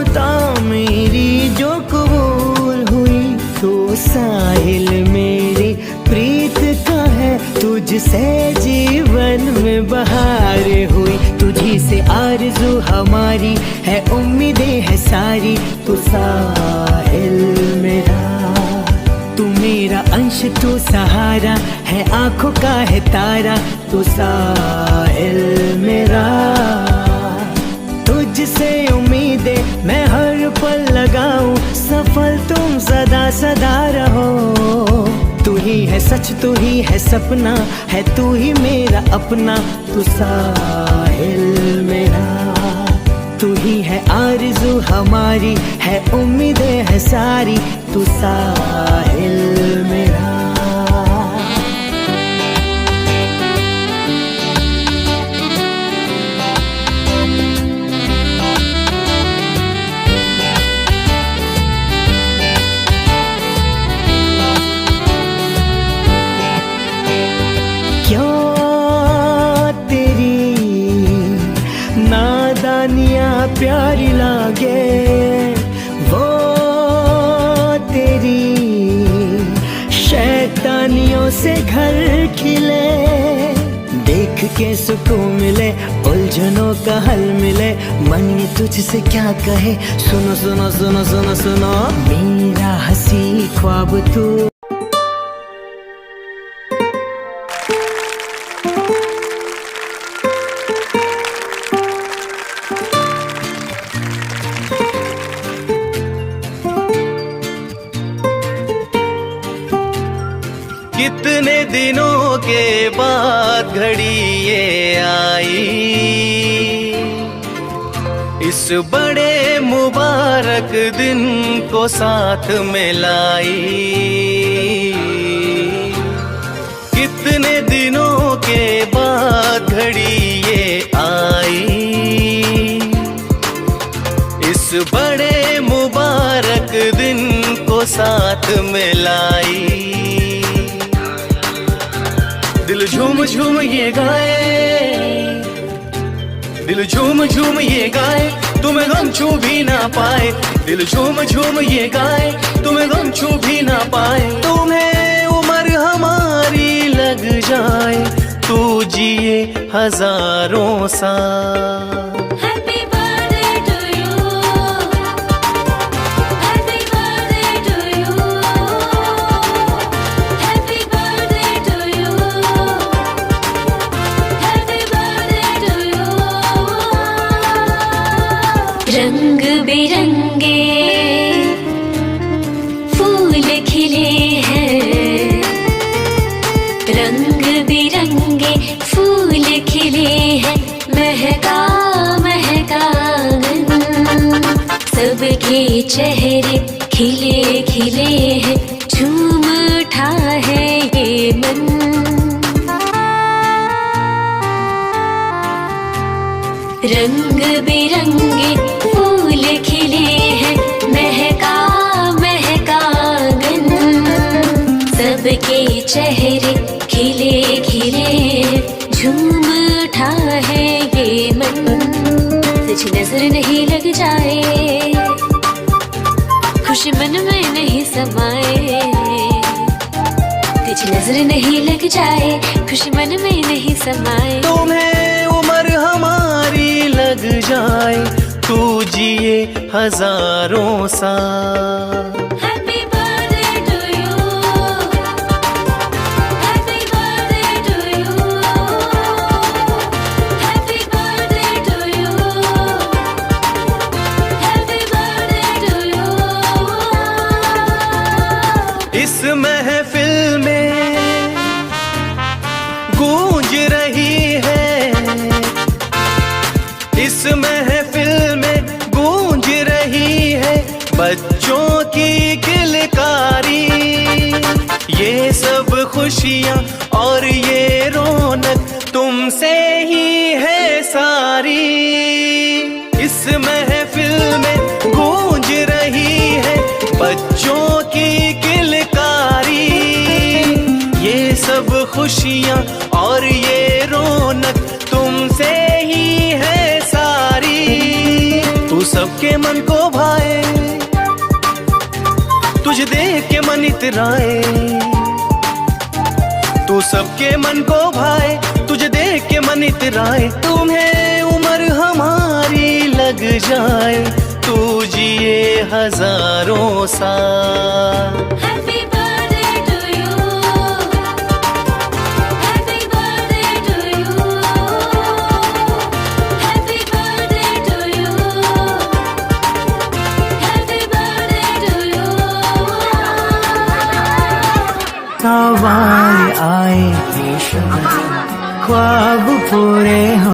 ममता मेरी जो कबूल हुई, तो साहिल मेरी प्रीत का है, तुझसे जीवन में बहार हुई। तुझी से आरज़ू हमारी है, उम्मीदें है सारी, तू साहिल मेरा, तू मेरा अंश, तू सहारा है, आंखों का है तारा, तू साहिल मेरा। तुझसे उम्मीदें मैं हर पल लगाऊं, सफल तुम सदा सदा रहो। तू ही है सच, तू ही है सपना, है तू ही मेरा अपना, तू साहिल मेरा। तू ही है आरज़ू हमारी, है उम्मीदें है सारी, तू साहिल मेरा। नादानियाँ प्यारी लागे, वो तेरी शैतानियों से घर खिले। देख के सुकून मिले, उलझनों का हल मिले, मन ये तुझसे क्या कहे, सुनो सुनो सुनो सुनो सुनो मेरा हंसी ख्वाब तू। कितने दिनों के बाद घड़ी ये आई, इस बड़े मुबारक दिन को साथ में लाई। कितने दिनों के बाद घड़ी ये आई, इस बड़े मुबारक दिन को साथ में लाई। दिल झूम झूम ये गाए, दिल झूम झूम ये गाए, तुम्हें गम छू भी ना पाए। दिल झूम झूम ये गाए, तुम्हें गम छू भी ना पाए। तुम्हें उम्र हमारी लग जाए, तू जिए हजारों साल। रंग बिरंगे फूल खिले हैं, रंग बिरंगे फूल खिले हैं, महका महका आंगन, सबके चेहरे खिले खिले हैं, झूम उठा है ये मन। रंग बिरंगे फूल खिले हैं, महका महका आंगन, सबके चेहरे खिले खिले हैं, झूम उठा है ये मन। तुझ नजर नहीं लग जाए, खुशी मन में नहीं समाए। तुझ नजर नहीं लग जाए, खुशी मन में नहीं समाए। तुम्हें उम्र हमारी लग जाए, तू जिए हजारों साल। इस महफिल में गूंज रही है, इस महफिल में गूंज रही है बच्चों की किलकारी। ये सब खुशियाँ और ये रौनक तुमसे ही है सारी। इस महफिल में गूंज रही है बच्चों की किलकारी। ये सब खुशियाँ और ये रौनक तुमसे ही है सारी। तू सबके मन को इतराए। तू सबके मन को भाए, तुझे देख के मन इतराए। तुम्हें उम्र हमारी लग जाए, तू जिए हजारों साल। Happy birthday to you. Happy birthday to you. Happy birthday to you. Happy birthday to you. सवार आए ख्वाब पूरे हो।